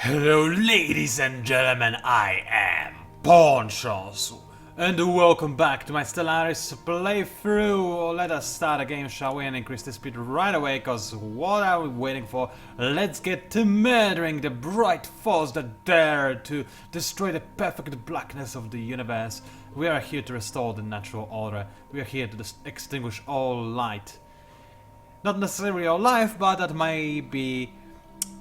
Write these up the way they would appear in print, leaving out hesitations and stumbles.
Hello ladies and gentlemen, I am PANCZASU and welcome back to my Stellaris playthrough. Let us start a game, shall we, and increase the speed right away, cause what are we waiting for? Let's get to murdering the bright force that dare to destroy the perfect blackness of the universe. We are here to restore the natural order. We are here to extinguish all light. Not necessarily all life, but that may be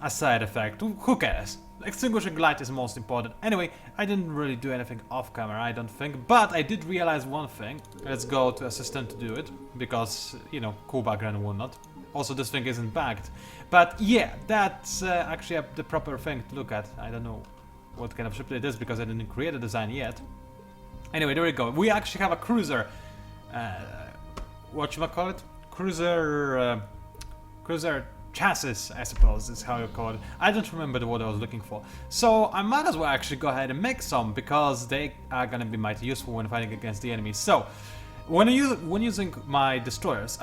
a side effect. Who cares? Extinguishing light is most important. Anyway, I didn't really do anything off camera, I don't think, but I did realize one thing. Let's go to assistant to do it, because, you know, cool background will not. Also, this thing isn't bagged. But yeah, that's actually the proper thing to look at. I don't know what kind of ship it is, because I didn't create a design yet. Anyway, there we go. We actually have a cruiser. Whatchamacallit? Cruiser chassis, I suppose is how you call it. I don't remember the word I was looking for. So I might as well actually go ahead and make some, because they are gonna be mighty useful when fighting against the enemy. So when using my destroyers,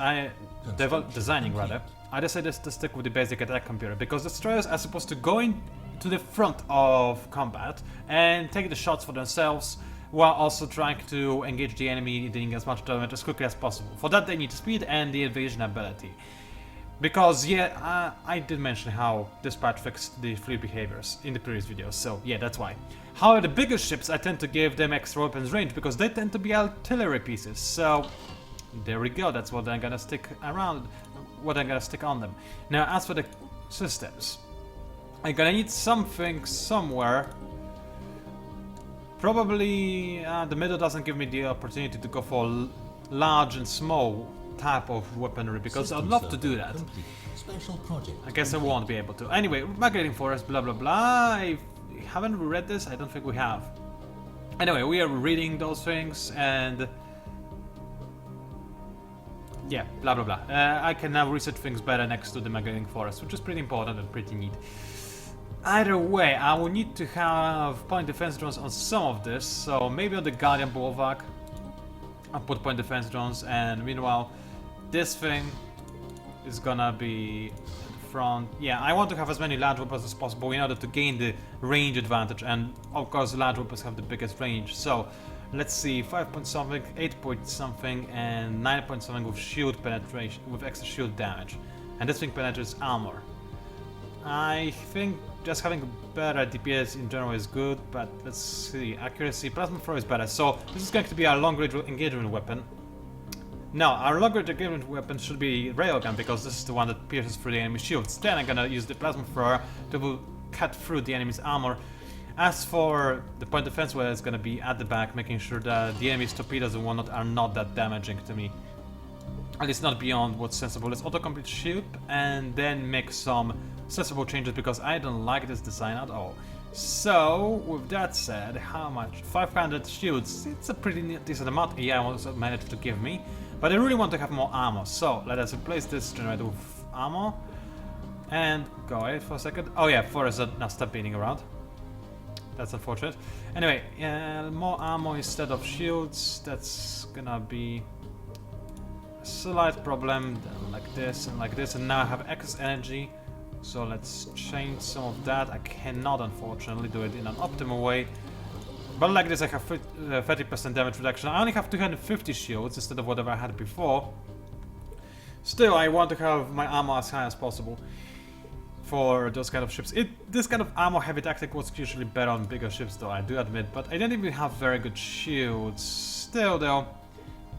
designing rather, I decided to stick with the basic attack computer, because destroyers are supposed to go into the front of combat and take the shots for themselves, while also trying to engage the enemy, dealing as much damage as quickly as possible. For that they need speed and the evasion ability. Because, yeah, I did mention how this part fixed the fleet behaviors in the previous videos, so yeah, that's why. However, the bigger ships, I tend to give them extra weapons range, because they tend to be artillery pieces, so there we go, that's what I'm gonna stick around, what I'm gonna stick on them. Now, as for the systems, I'm gonna need something somewhere. Probably the middle doesn't give me the opportunity to go for large and small type of weaponry, because I'd love to do that. Special project. I guess I won't be able to. Anyway, migrating forest, blah blah blah. Haven't we read this? I don't think we have. Anyway, we are reading those things, and yeah, blah blah blah. I can now research things better next to the migrating forest, which is pretty important and pretty neat. Either way, I will need to have point defense drones on some of this, so maybe on the Guardian Bulwark I'll put point defense drones, and meanwhile this thing is gonna be at the front. Yeah, I want to have as many large weapons as possible in order to gain the range advantage, and of course large weapons have the biggest range. So let's see, 5 point something, 8 point something, and 9 point something with shield penetration, with extra shield damage. And this thing penetrates armor. I think just having better DPS in general is good, but let's see, accuracy, plasma throw is better. So this is going to be our long range engagement weapon. No, our long range engagement weapon should be railgun, because this is the one that pierces through the enemy shields. Then I'm gonna use the plasma thrower to cut through the enemy's armor. As for the point defense, well, it's gonna be at the back, making sure that the enemy's torpedoes and whatnot are not that damaging to me. At least not beyond what's sensible. Let's auto-complete shield and then make some sensible changes, because I don't like this design at all. So, with that said, how much? 500 shields. It's a pretty decent amount AI also managed to give me, but I really want to have more armor. So, let us replace this generator with armor. And go away for a second. Oh yeah, Forrest now stop beating around. That's unfortunate. Anyway, more armor instead of shields. That's gonna be a slight problem. Then like this and like this, and now I have excess energy. So let's change some of that. I cannot unfortunately do it in an optimal way. But like this I have 30% damage reduction. I only have 250 shields instead of whatever I had before. Still, I want to have my armor as high as possible for those kind of ships. This kind of armor heavy tactic was usually better on bigger ships though, I do admit. But I don't even have very good shields. Still though,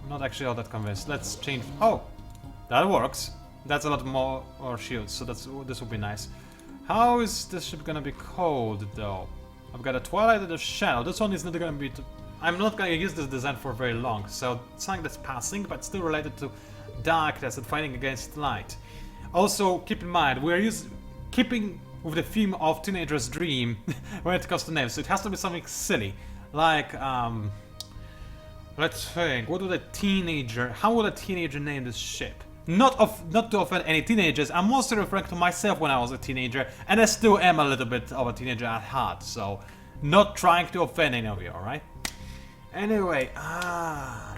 I'm not actually all that convinced. Let's change. Oh, that works. That's a lot more shields, so this will be nice. How is this ship gonna be called though? I've got a Twilight and a Shadow. This one is not gonna be. I'm not gonna use this design for very long, so something that's passing, but still related to darkness and fighting against light. Also, keep in mind we're keeping with the theme of teenager's dream when it comes to names. So it has to be something silly, like let's think. What would a teenager? How would a teenager name this ship? Not to offend any teenagers, I'm mostly referring to myself when I was a teenager, and I still am a little bit of a teenager at heart, so not trying to offend any of you, alright? Anyway,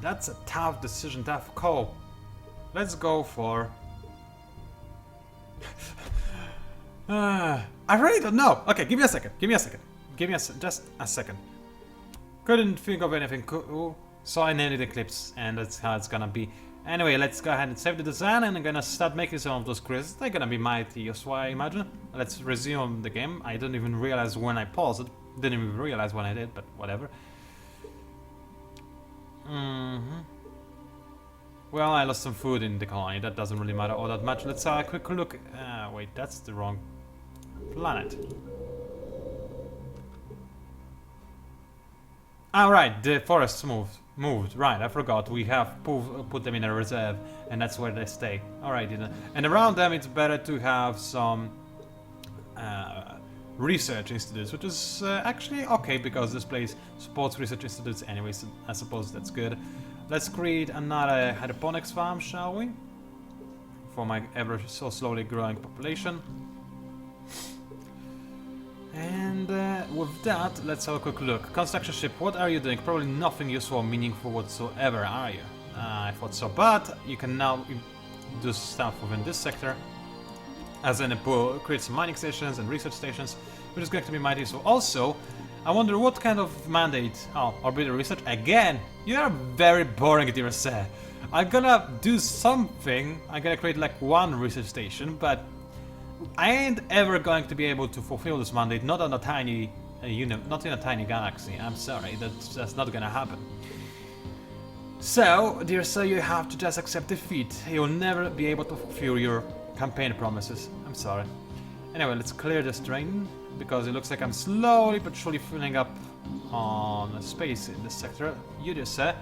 that's a tough decision, tough call. Let's go for I really don't know. Okay, give me a second. Give me a second. Give me just a second. Couldn't think of anything cool, so I named it Eclipse, and that's how it's gonna be. Anyway, let's go ahead and save the design, and I'm gonna start making some of those crisps. They're gonna be mighty useful, I imagine. Let's resume the game. I didn't even realize when I paused it. Didn't even realize when I did, but whatever. Well, I lost some food in the colony. That doesn't really matter all that much. Let's have a quick look. Wait, that's the wrong planet. Alright, the forests moved. Right, I forgot. We have put them in a reserve, and that's where they stay. Alright, and around them it's better to have some research institutes, which is actually okay because this place supports research institutes anyway, so I suppose that's good. Let's create another hydroponics farm, shall we? For my ever so slowly growing population. And with that, let's have a quick look. Construction ship, what are you doing? Probably nothing useful or meaningful whatsoever, are you? I thought so, but you can now do stuff within this sector. As in, create some mining stations and research stations, which is going to be mighty useful. Also, I wonder what kind of mandate... Oh, orbital research? Again! You are very boring, dear sir. I'm gonna do something. I'm gonna create like one research station, but I ain't ever going to be able to fulfill this mandate, not on a tiny not in a tiny galaxy. I'm sorry, that's not gonna happen. So, dear sir, you have to just accept defeat. You'll never be able to fulfill your campaign promises. I'm sorry. Anyway, let's clear this terrain, because it looks like I'm slowly but surely filling up on space in this sector. You dear sir.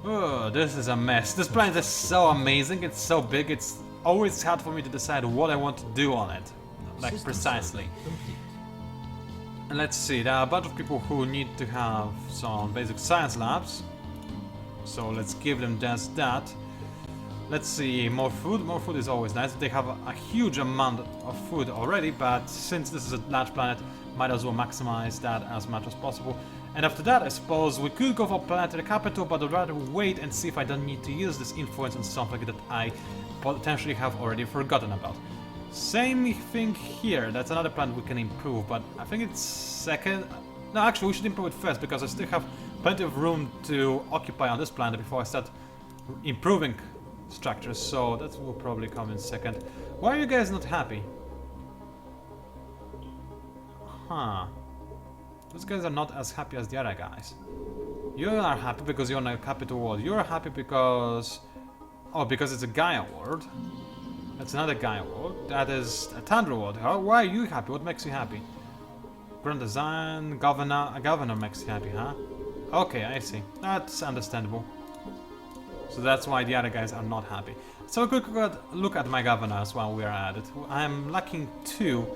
Oh, this is a mess. This planet is so amazing, it's so big, it's always hard for me to decide what I want to do on it. Like, precisely. And let's see, there are a bunch of people who need to have some basic science labs. So let's give them just that. Let's see, more food. More food is always nice. They have a huge amount of food already, but since this is a large planet, might as well maximize that as much as possible. And after that, I suppose we could go for planetary capital, but I'd rather wait and see if I don't need to use this influence on something that I potentially have already forgotten about. Same thing here. That's another planet we can improve, but I think it's second. No, actually, we should improve it first, because I still have plenty of room to occupy on this planet before I start improving structures, so that will probably come in second. Why are you guys not happy? Huh. Those guys are not as happy as the other guys. You are happy because you're on a capital world. You're happy because... Oh, because it's a Gaia world. That's another Gaia world. That is a Tundra world. Why are you happy? What makes you happy? Grand design, governor. A governor makes you happy, huh? Okay, I see. That's understandable. So that's why the other guys are not happy. So a quick look at my governors while we are at it. I'm lacking 2.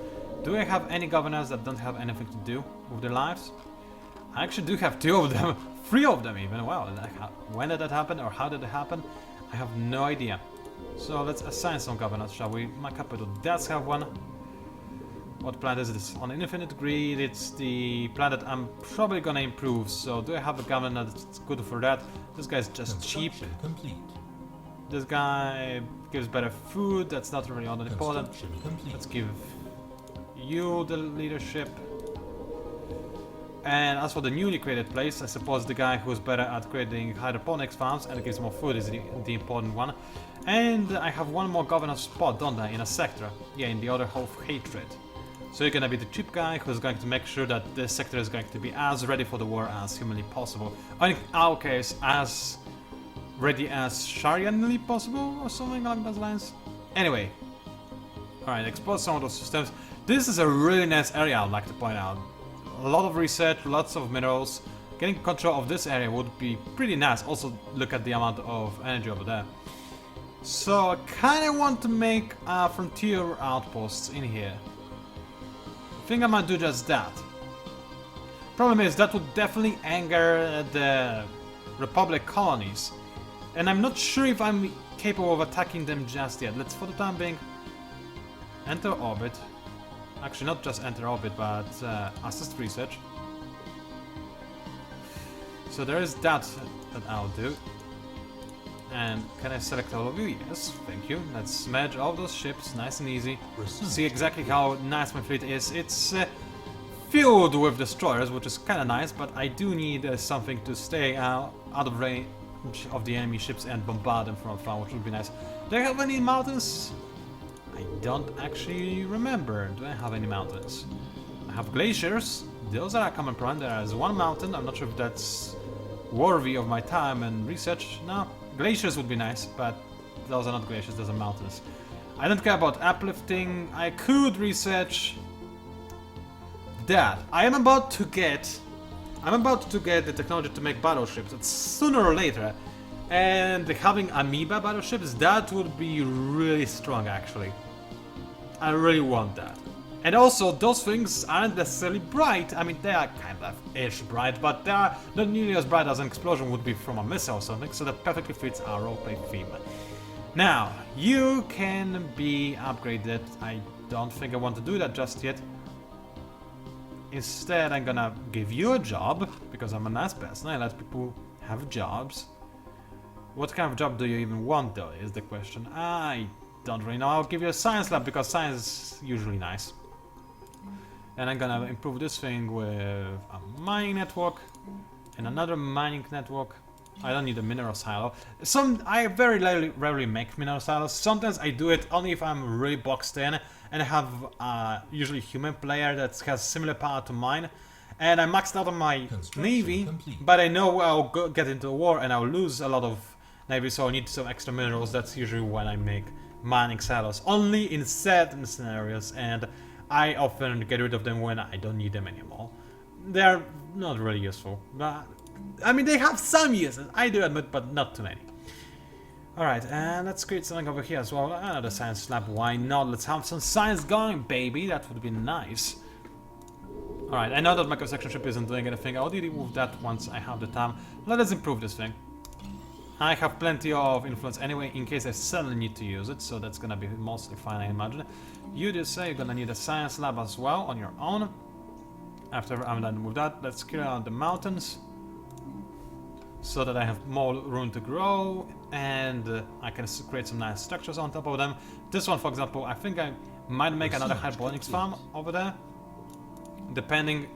Do I have any governors that don't have anything to do with their lives? I actually do have 2 of them. 3 of them even. Wow, when did that happen, or how did it happen? I have no idea. So let's assign some governors, shall we? My capital does have one. What planet is this? On Infinite Grid, it's the planet I'm probably gonna improve. So do I have a governor that's good for that? This guy's just cheap. Complete. This guy gives better food. That's not really all that important. Complete. Let's give you the leadership. And as for the newly created place, I suppose the guy who's better at creating hydroponics farms and gives more food is the important one. And I have one more governor spot, don't I, in a sector? Yeah, in the other half of hatred. So you're gonna be the cheap guy who's going to make sure that this sector is going to be as ready for the war as humanly possible. Or in our case, as ready as Sharyanly possible, or something along those lines. Anyway. Alright, explore some of those systems. This is a really nice area, I'd like to point out. A lot of research, lots of minerals. Getting control of this area would be pretty nice. Also, look at the amount of energy over there. So, I kinda want to make frontier outposts in here. I think I might do just that. Problem is, that would definitely anger the Republic colonies. And I'm not sure if I'm capable of attacking them just yet. Let's, for the time being, enter orbit. Actually, not just enter orbit, but assist research. So there is that I'll do. And can I select all of you? Yes, thank you. Let's merge all those ships, nice and easy. See exactly how nice my fleet is. It's filled with destroyers, which is kind of nice, but I do need something to stay out of range of the enemy ships and bombard them from afar, which would be nice. Do I have any mountains? I don't actually remember. Do I have any mountains? I have glaciers. Those are a common problem. There is one mountain. I'm not sure if that's worthy of my time and research. No, glaciers would be nice, but those are not glaciers, those are mountains. I don't care about uplifting. I could research that. I'm about to get the technology to make battleships. It's sooner or later. And having amoeba battleships, that would be really strong actually. I really want that. And also, those things aren't necessarily bright. I mean, they are kind of ish bright, but they are not nearly as bright as an explosion would be from a missile or something, so that perfectly fits our roleplay theme. Now, you can be upgraded. I don't think I want to do that just yet. Instead, I'm gonna give you a job, because I'm a nice person. I let people have jobs. What kind of job do you even want, though, is the question. I don't really know. I'll give you a science lab, because science is usually nice. And I'm gonna improve this thing with a mining network and another mining network. I don't need a mineral silo. I very rarely make mineral silos. Sometimes I do it only if I'm really boxed in and I have usually human player that has similar power to mine. And I maxed out on my navy, but I know I'll get into a war and I'll lose a lot of navy, so I need some extra minerals. That's usually when I make mining silos. Only in certain scenarios, and I often get rid of them when I don't need them anymore. They're not really useful. But, I mean, they have some uses, I do admit, but not too many. Alright, and let's create something over here as well. Another science lab, why not? Let's have some science going, baby. That would be nice. Alright, I know that my construction ship isn't doing anything. I'll deal with that once I have the time. Let us improve this thing. I have plenty of influence anyway, in case I suddenly need to use it, so that's gonna be mostly fine, I imagine. You just say you're gonna need a science lab as well on your own. After I'm done with that, let's clear out the mountains so that I have more room to grow, and I can create some nice structures on top of them. This one, for example, I think I might make another hydroponics farm over there, depending.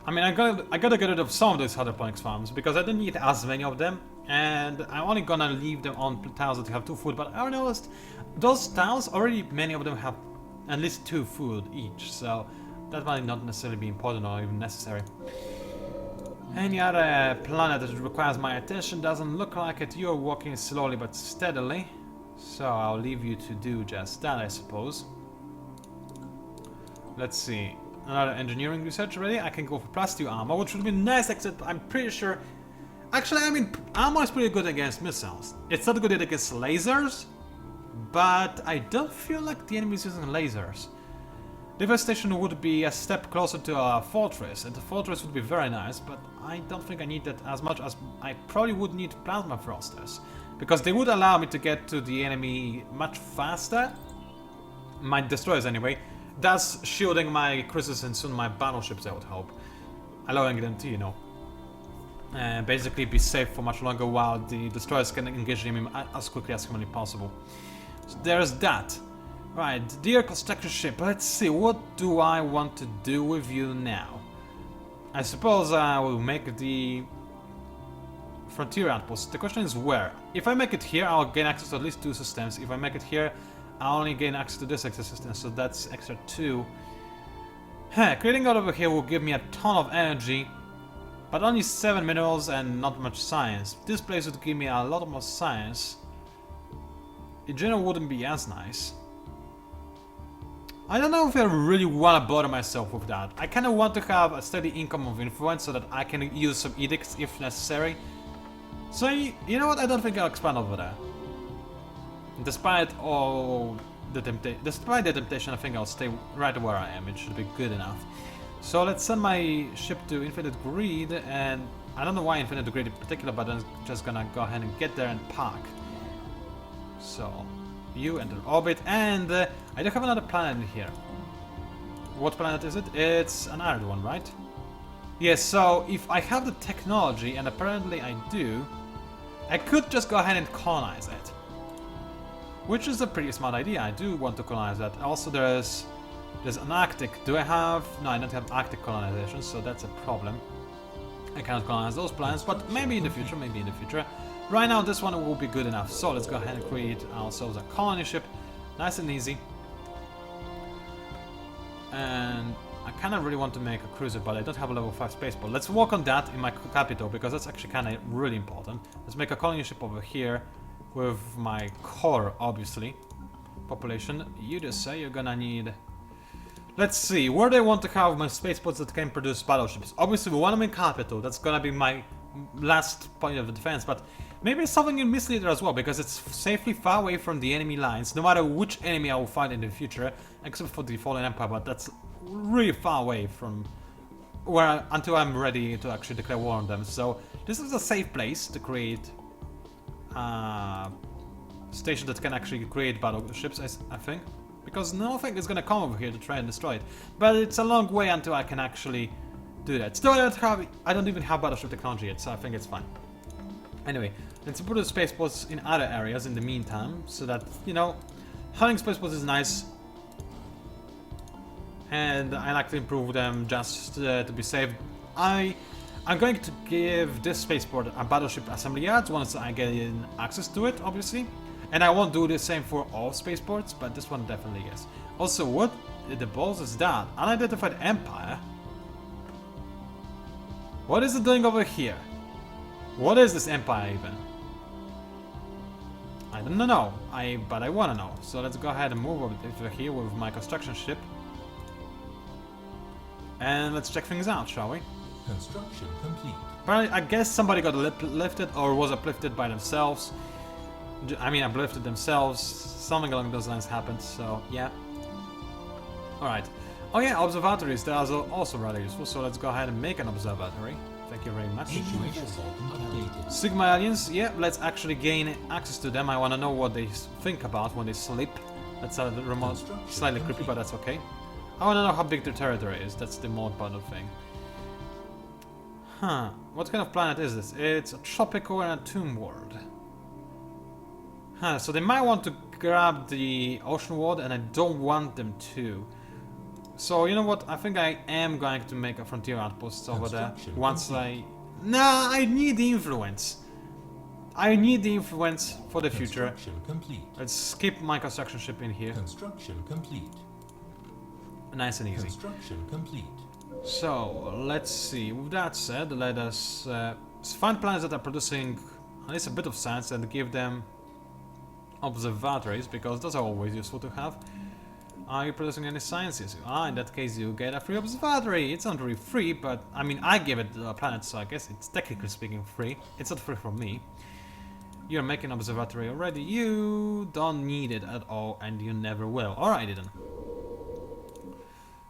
I mean, I gotta get rid of some of these hydroponics farms because I don't need as many of them, and I'm only gonna leave them on tiles that have 2 food. But I noticed those tiles already, many of them have at least 2 food each, so that might not necessarily be important or even necessary. Any other planet that requires my attention? Doesn't look like it. You're walking slowly but steadily, so I'll leave you to do just that, I suppose. Let's see. Another engineering research already. I can go for +2 armor, which would be nice, except I'm pretty sure. Actually, I mean, armor is pretty good against missiles. It's not good against lasers, but I don't feel like the enemy is using lasers. Devastation would be a step closer to a fortress, and the fortress would be very nice, but I don't think I need that as much as I probably would need plasma thrusters, because they would allow me to get to the enemy much faster. My destroyers anyway. Thus shielding my cruisers and soon my battleships, I would hope. Allowing them to, you know, basically be safe for much longer while the destroyers can engage them as quickly as humanly possible. So there's that. Right, dear construction ship, let's see, what do I want to do with you now? I suppose I will make the frontier outpost. The question is where? If I make it here, I'll gain access to at least 2 systems. If I make it here, I only gain access to this extra system, so that's extra 2. Creating out over here will give me a ton of energy, but only 7 minerals and not much science. This place would give me a lot more science. In general, wouldn't be as nice. I don't know if I really want to bother myself with that. I kind of want to have a steady income of influence so that I can use some edicts if necessary. So, you know what, I don't think I'll expand over there. Despite the temptation, I think I'll stay right where I am. It should be good enough. So let's send my ship to Infinite Greed, and I don't know why Infinite Greed in particular, but I'm just gonna go ahead and get there and park. So, you enter orbit, and I do have another planet here. What planet is it? It's an iron one, right? Yes, so if I have the technology, and apparently I do, I could just go ahead and colonize it. Which is a pretty smart idea. I do want to colonize that. Also, there's an Arctic. Do I have... No, I don't have Arctic colonization, so that's a problem. I cannot colonize those planets, but maybe in the future, maybe in the future. Right now, this one will be good enough. So let's go ahead and create ourselves a colony ship. Nice and easy. And I kind of really want to make a cruiser, but I don't have a level 5 spaceport. Let's work on that in my capital, because that's actually kind of really important. Let's make a colony ship over here with my core, obviously. Population. You just say you're gonna need... Let's see, where do I want to have my spaceports that can produce battleships? Obviously, we want them in capital. That's gonna be my last point of defense, but maybe something in Misleader as well, because it's safely far away from the enemy lines, no matter which enemy I will fight in the future, except for the Fallen Empire, but that's really far away from where until I'm ready to actually declare war on them. So this is a safe place to create a station that can actually create battleships, I think, because nothing is gonna come over here to try and destroy it. But it's a long way until I can actually do that. Still, I don't even have battleship technology yet, so I think it's fine. Anyway, let's put the spaceports in other areas in the meantime, so that, you know, having spaceports is nice. And I like to improve them just to be safe. I'm going to give this spaceport a battleship assembly yard once I get in access to it, obviously. And I won't do the same for all spaceports, but this one definitely is. Also, what the balls is that? Unidentified Empire? What is it doing over here? What is this empire even? I don't know, but I wanna know. So let's go ahead and move over here with my construction ship. And let's check things out, shall we? Construction complete. Apparently, I guess somebody got lifted or was uplifted by themselves. I mean, uplifted themselves. Something along those lines happened, so yeah. Alright. Oh yeah, observatories, they are also rather useful, so let's go ahead and make an observatory. Thank you very much. Sigma aliens, yeah, let's actually gain access to them. I want to know what they think about when they sleep. That's a remote, slightly creepy, but that's okay. I want to know how big their territory is. That's the more important thing. Huh. What kind of planet is this? It's a tropical and a tomb world. Huh, so they might want to grab the ocean world, and I don't want them to. So, you know what? I think I am going to make a frontier outpost over there. Once I... Nah, I need the influence. I need the influence for the future. Let's skip my construction ship in here. Construction complete. Nice and easy. Construction complete. So, let's see. With that said, let us find planets that are producing at least a bit of science and give them observatories, because those are always useful to have. Are you producing any sciences? Ah, in that case you get a free observatory. It's not really free, but I mean, I give it a planet, so I guess it's technically speaking free. It's not free from me. You're making an observatory already. You don't need it at all, and you never will. Alrighty then.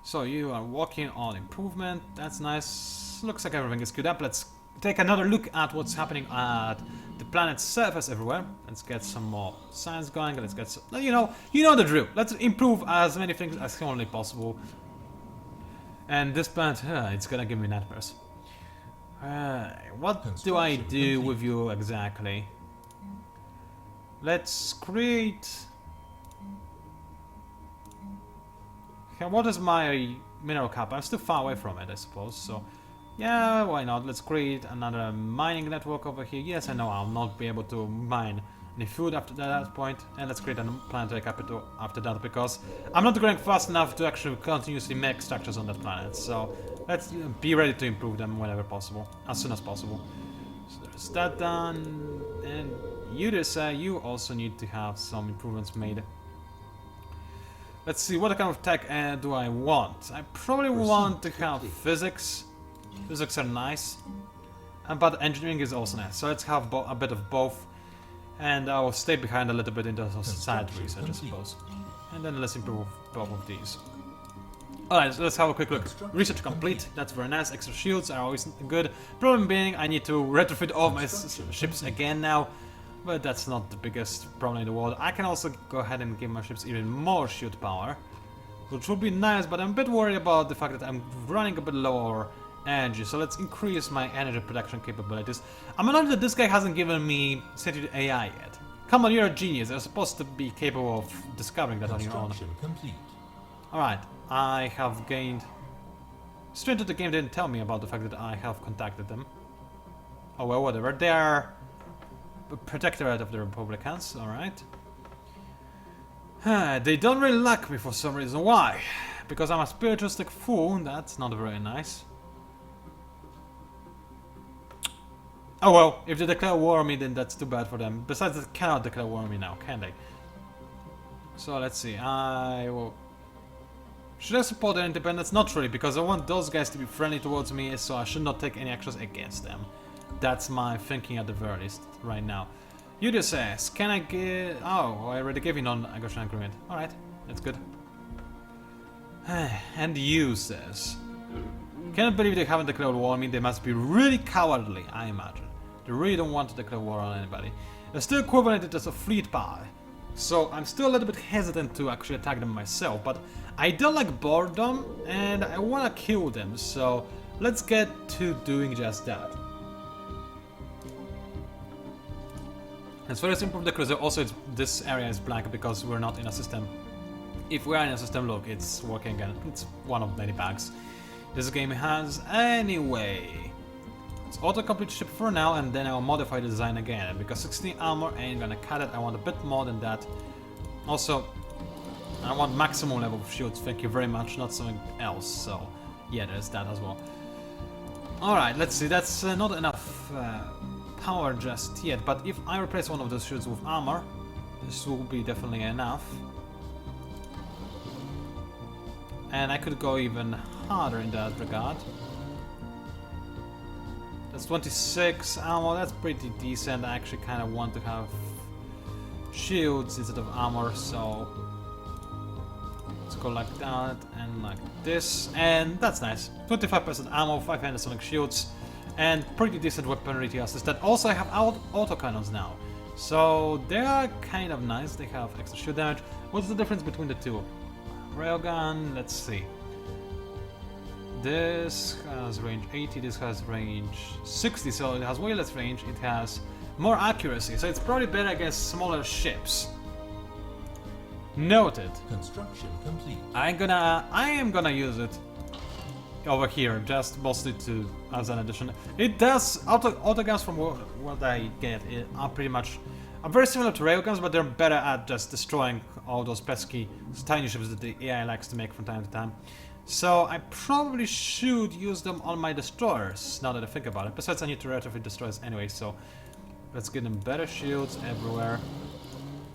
So you are working on improvement. That's nice. Looks like everything is queued up. Let's take another look at what's happening at the planet's surface everywhere. Let's get some more science going. Let's get some, you know the drill. Let's improve as many things as humanly possible. And this planet, it's gonna give me nightmares. What do I do with you exactly? Let's create... Okay, what is my mineral cap? I'm still far away from it, I suppose, so... Yeah, why not? Let's create another mining network over here. Yes, I know I'll not be able to mine any food after that point. And let's create a planetary capital after that, because I'm not growing fast enough to actually continuously make structures on that planet. So let's be ready to improve them whenever possible, as soon as possible. So there's that done. And you just say you also need to have some improvements made. Let's see, what kind of tech do I want? I probably want to have physics. Physics are nice, but engineering is also nice, so let's have a bit of both, and I'll stay behind a little bit in terms of side research, I suppose, and then let's improve both of these. Alright, so let's have a quick look. Research complete, that's very nice. Extra shields are always good. Problem being, I need to retrofit all my ships again now, but that's not the biggest problem in the world. I can also go ahead and give my ships even more shield power, which would be nice, but I'm a bit worried about the fact that I'm running a bit lower energy. So let's increase my energy production capabilities. I'm annoyed that this guy hasn't given me sentient AI yet. Come on, you're a genius. You're supposed to be capable of discovering that on your own. Construction complete. Alright, I have gained... Straight to the game didn't tell me about the fact that I have contacted them. Oh well, whatever. They are a protectorate of the Republicans, alright. They don't really like me for some reason. Why? Because I'm a spiritualistic fool. That's not very nice. Oh well, if they declare war on me, then that's too bad for them. Besides, they cannot declare war on me now, can they? So let's see. I will... Should I support their independence? Not really, because I want those guys to be friendly towards me, so I should not take any actions against them. That's my thinking at the very least, right now. Yudio says, can I get... Oh, I already gave you non-aggression agreement. Alright, that's good. And you says... Cannot believe they haven't declared war on me. They must be really cowardly, I imagine. They really don't want to declare war on anybody. They're still equivalent as a fleet power. So I'm still a little bit hesitant to actually attack them myself, but I don't like boredom and I want to kill them, so let's get to doing just that. As far as improve the cruiser, also this area is blank because we're not in a system. If we are in a system, look, it's working again. It's one of many bugs this game has. Anyway, it's autocomplete ship for now, and then I'll modify the design again, because 16 armor ain't gonna cut it. I want a bit more than that. Also, I want maximum level of shields, thank you very much, not something else, so yeah, there's that as well. Alright, let's see, that's not enough power just yet, but if I replace one of those shields with armor, this will be definitely enough. And I could go even harder in that regard. That's 26 ammo, that's pretty decent. I actually kind of want to have shields instead of armor, so let's go like that and like this, and that's nice. 25% ammo, 500 sonic shields, and pretty decent weaponry to assist that. Also, I have autocannons now, so they are kind of nice. They have extra shield damage. What's the difference between the two? Railgun, let's see. This has range 80, this has range 60, so it has way less range, it has more accuracy, so it's probably better against smaller ships. Noted. Construction complete. I am gonna use it over here, just mostly to as an addition. It does autoguns from what I get are pretty much very similar to railguns, but they're better at just destroying all those pesky tiny ships that the AI likes to make from time to time. So I probably should use them on my destroyers, now that I think about it. Besides, I need to retrofit destroyers anyway, so let's give them better shields everywhere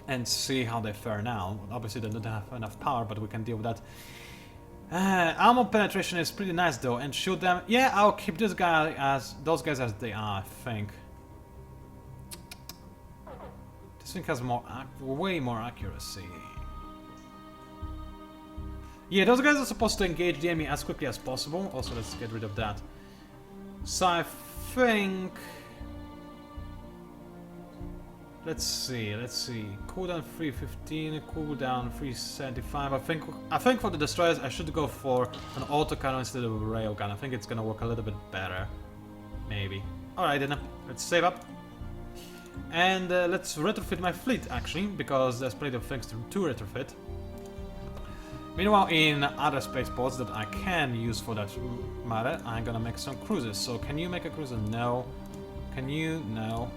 and see how they fare now. Obviously they don't have enough power, but we can deal with that. Armor penetration is pretty nice though, and shoot them. Yeah, I'll keep those guys as they are, I think. This thing has way more accuracy. Yeah, those guys are supposed to engage the enemy as quickly as possible. Also, let's get rid of that. So I think... Let's see. Cooldown 315, cooldown 375. I think for the destroyers I should go for an autocannon instead of a railgun. I think it's gonna work a little bit better. Maybe. Alright then, let's save up. And let's retrofit my fleet actually, because there's plenty of things to retrofit. Meanwhile, in other spaceports that I can use for that matter, I'm gonna make some cruisers. So can you make a cruiser? No. Can you? No.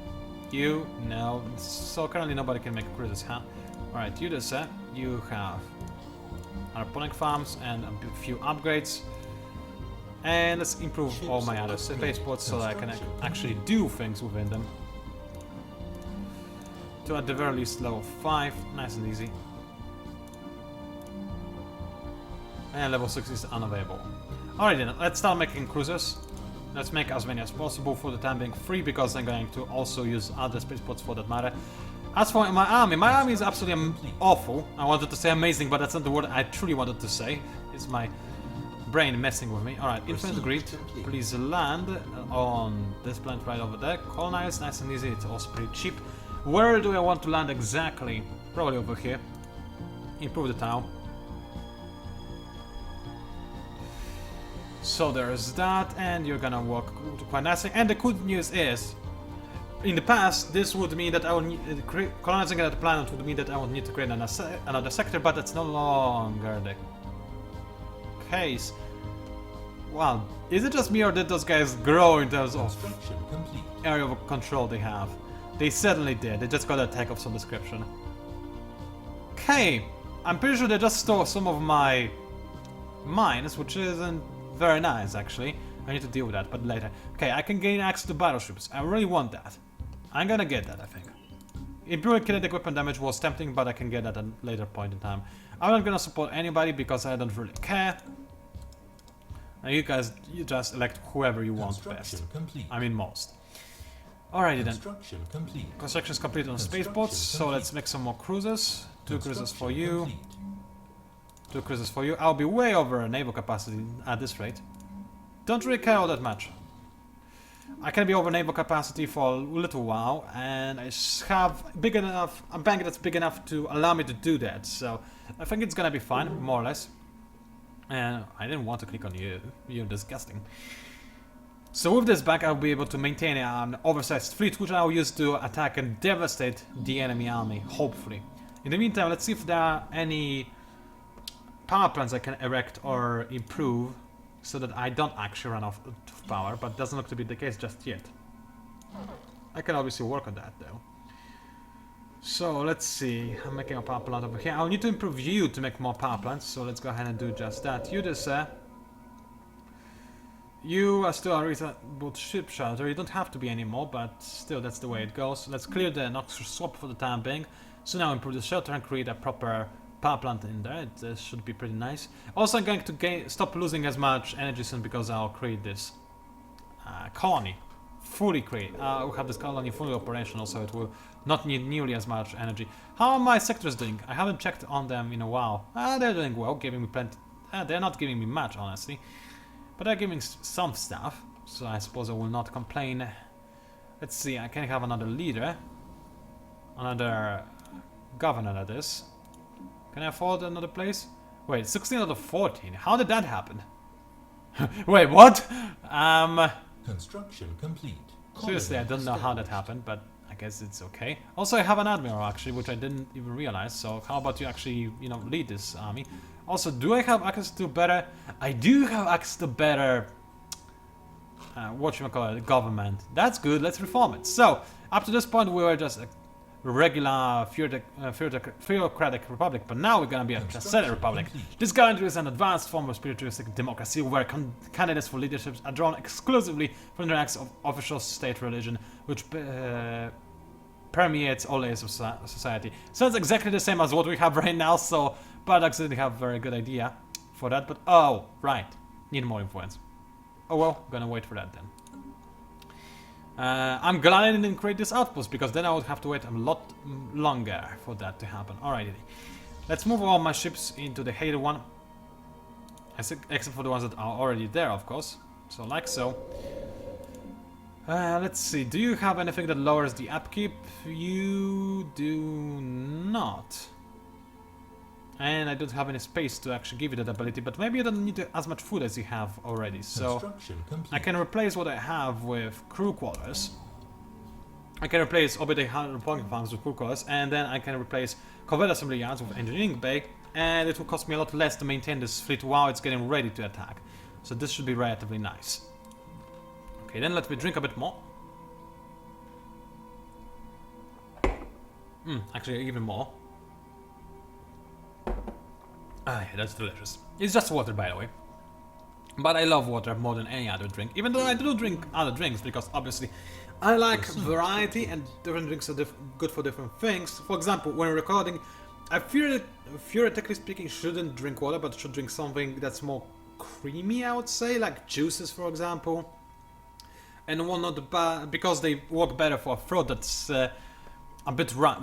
You? No. So currently nobody can make cruisers, huh? Alright, you just said you have hydroponic farms and a few upgrades. And let's improve all my other spaceports so that I can actually do things within them. To at the very least level 5, nice and easy. And level 6 is unavailable. Alright then, let's start making cruisers. Let's make as many as possible, for the time being 3, because I'm going to also use other spaceports for that matter. As for my army is absolutely awful. I wanted to say amazing, but that's not the word I truly wanted to say. It's my brain messing with me. Alright, Infinite Grid, please land on this planet right over there. Colonize, nice and easy, it's also pretty cheap. Where do I want to land exactly? Probably over here. Improve the town. So there's that, and you're gonna work quite nicely. And the good news is, in the past, this would mean that I would need, colonizing that planet would mean that I would need to create another sector, but that's no longer the case. Well, is it just me or did those guys grow in terms of Construction complete. area of control they have? They certainly did. They just got an attack of some description. Okay, I'm pretty sure they just stole some of my mines, which isn't very nice actually. I need to deal with that, but later. Okay, I can gain access to battleships. I really want that. I'm gonna get that, I think. Improving kinetic weapon damage was tempting, but I can get that at a later point in time. I'm not gonna support anybody because I don't really care. Now you guys, you just elect whoever you want best. Complete. I mean most. Alrighty then. Construction complete. Construction is complete on spaceports, so let's make some more cruisers. 2 cruisers for you. Complete. 2 cruisers for you. I'll be way over naval capacity at this rate. Don't really care all that much. I can be over naval capacity for a little while, and I have big enough, a bank that's big enough to allow me to do that. So I think it's gonna be fine, more or less. And I didn't want to click on you. You're disgusting. So with this back, I'll be able to maintain an oversized fleet, which I'll use to attack and devastate the enemy army, hopefully. In the meantime, let's see if there are any power plants I can erect or improve, so that I don't actually run out of power, but doesn't look to be the case just yet. I can obviously work on that though. So let's see, I'm making a power plant over here. I'll need to improve you to make more power plants, so let's go ahead and do just that. You just you are still a reasonable ship shelter. You don't have to be anymore, but still that's the way it goes. Let's clear the Noxus swap for the time being. So now improve the shelter and create a proper power plant in there. It should be pretty nice. Also, I'm going to stop losing as much energy soon because I'll create this colony. Fully create. We'll have this colony fully operational, so it will not need nearly as much energy. How are my sectors doing? I haven't checked on them in a while. They're doing well, giving me plenty. They're not giving me much, honestly. But they're giving some stuff, so I suppose I will not complain. Let's see, I can have another leader. Another governor, that is. Can I afford another place? Wait, 16 out of 14. How did that happen? Wait, what? Construction complete. Seriously, I don't know how that happened, but I guess it's okay. Also, I have an admiral, actually, which I didn't even realize, so how about you actually, you know, lead this army? Also, do I have access to better... I do have access to better... whatchamacallit, government. That's good, let's reform it. So, up to this point, we were just a regular theocratic republic, but now we're gonna be a transcendent republic. This country is an advanced form of spiritualistic democracy where candidates for leaderships are drawn exclusively from the ranks of official state religion, which permeates all layers of society. Sounds exactly the same as what we have right now, so Paradox didn't have a very good idea for that, but oh, right, need more influence. Oh well, gonna wait for that then. I'm glad I didn't create this outpost, because then I would have to wait a lot longer for that to happen. Alrighty, let's move all my ships into the hated one, except for the ones that are already there, of course. So like so. Let's see, do you have anything that lowers the upkeep? You do not. And I don't have any space to actually give you that ability, but maybe you don't need as much food as you have already, so I can replace what I have with crew quarters. I can replace orbital reporting farms with crew quarters, and then I can replace covert assembly yards with engineering bay, and it will cost me a lot less to maintain this fleet while it's getting ready to attack. So this should be relatively nice. Okay, then let me drink a bit more. Actually, even more. Ah, yeah, that's delicious. It's just water, by the way. But I love water more than any other drink, even though I do drink other drinks, because obviously I like variety and different drinks are good for different things. For example, when recording, I theoretically speaking shouldn't drink water, but should drink something that's more creamy, I would say, like juices, for example. And whatnot, because they work better for a throat that's a bit rough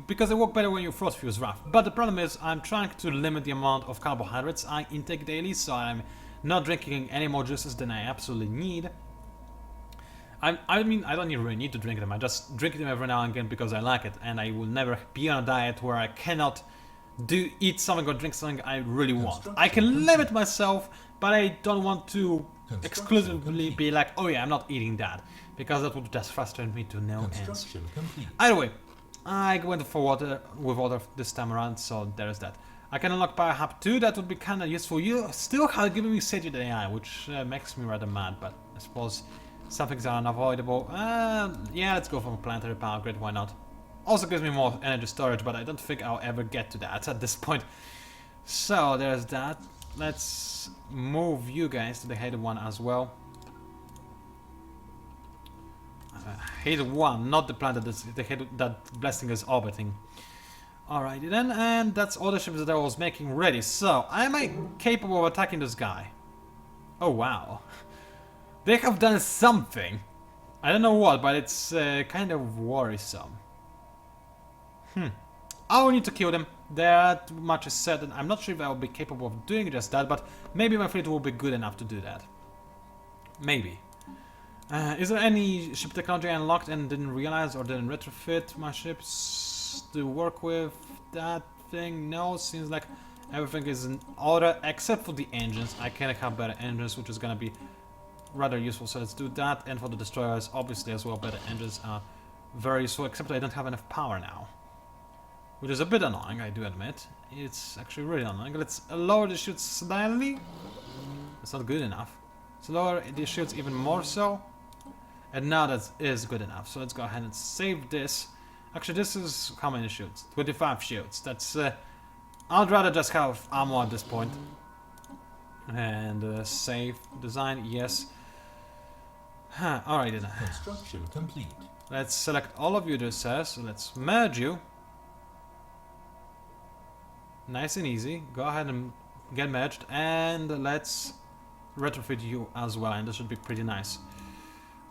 because they work better when your throat feels rough. But the problem is I'm trying to limit the amount of carbohydrates I intake daily, so I'm not drinking any more juices than I absolutely need. I mean, I don't really need to drink them, I just drink them every now and again because I like it, and I will never be on a diet where I cannot eat something or drink something I really want. I can limit myself, but I don't want to exclusively be like, oh yeah, I'm not eating that, because that would just frustrate me to no ends. Construction complete. Either way, I went for water with water this time around, so there's that. I can unlock Power Hub 2, that would be kind of useful. You still have given me Satiate AI, which makes me rather mad, but I suppose some things are unavoidable. Yeah, let's go for a planetary power grid, why not? Also gives me more energy storage, but I don't think I'll ever get to that at this point. So there's that. Let's move you guys to the hated one as well. Hated one, not the planet that blessing is orbiting. Alrighty then, and that's all the ships that I was making ready. So, am I capable of attacking this guy? Oh wow. They have done something. I don't know what, but it's kind of worrisome. I will need to kill them. That much is certain. I'm not sure if I will be capable of doing just that, but maybe my fleet will be good enough to do that. Maybe. Is there any ship technology I unlocked and didn't realize or didn't retrofit my ships to work with that thing? No, seems like everything is in order except for the engines. I can have better engines, which is gonna be rather useful, so let's do that. And for the destroyers, obviously as well, better engines are very useful, except I don't have enough power now, which is a bit annoying, I do admit. It's actually really annoying. Let's lower the shields slightly. That's not good enough. Let's lower the shields even more so. And now that is good enough. So let's go ahead and save this. Actually, this is how many shields? 25 shields. That's I'd rather just have armor at this point. And save design, yes. Alright then. Construction complete. Let's select all of you, this says. So let's merge you. Nice and easy. Go ahead and get merged. And let's retrofit you as well. And this should be pretty nice.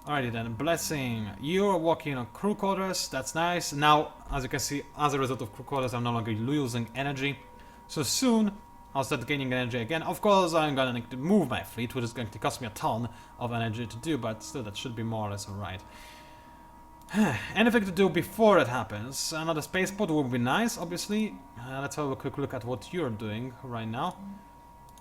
Alrighty then, blessing. You're walking on crew quarters, that's nice. Now, as you can see, as a result of crew quarters, I'm no longer losing energy. So soon, I'll start gaining energy again. Of course, I'm gonna need to move my fleet, which is going to cost me a ton of energy to do, but still, that should be more or less alright. Anything to do before it happens? Another spaceport would be nice, obviously. Let's have a quick look at what you're doing right now.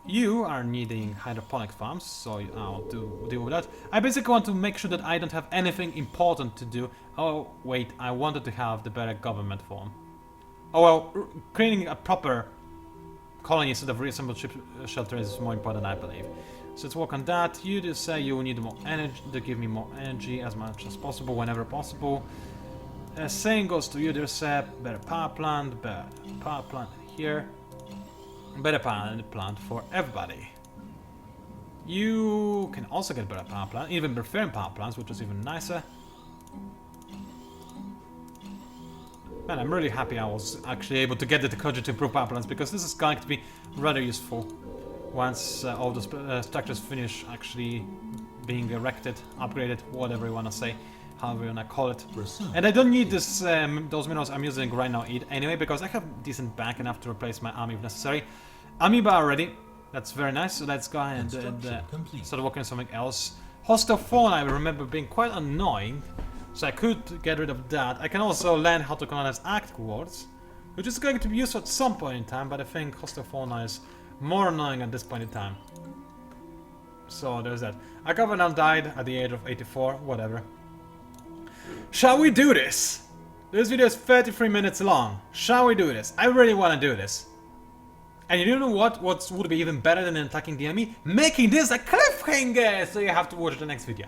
You are needing hydroponic farms, so I'll deal with that. I basically want to make sure that I don't have anything important to do. Oh, wait, I wanted to have the better government form. Oh well, creating a proper colony instead of reassembled ship shelter is more important, I believe. So let's work on that. You just say you will need more energy, to give me more energy as much as possible, whenever possible. Same goes to you, there's a better power plant here. Better power plant for everybody. You can also get better power plant, even preferring power plants, which is even nicer. Man, I'm really happy I was actually able to get the technology to improve power plants, because this is going to be rather useful once all the structures finish actually being erected, upgraded, whatever you want to say, however you want to call it. And I don't need this those minerals I'm using right now anyway, because I have decent bank enough to replace my army if necessary. Amoeba already, that's very nice, so let's go ahead and start working on something else. Hostile fauna, I remember being quite annoying, so I could get rid of that. I can also learn how to colonize active worlds, which is going to be useful at some point in time, but I think hostile fauna is more annoying at this point in time. So there's that. Our governor died at the age of 84, whatever. Shall we do this? This video is 33 minutes long. Shall we do this? I really want to do this. And you know what? What would be even better than attacking the enemy? Making this a cliffhanger! So you have to watch the next video.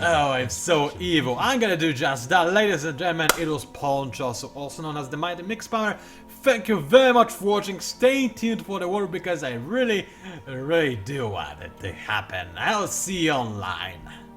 Oh, I'm so evil. I'm gonna do just that. Ladies and gentlemen, it was PANCZASU, also known as the Mighty Mix Power. Thank you very much for watching. Stay tuned for the war, because I really do want it to happen. I'll see you online.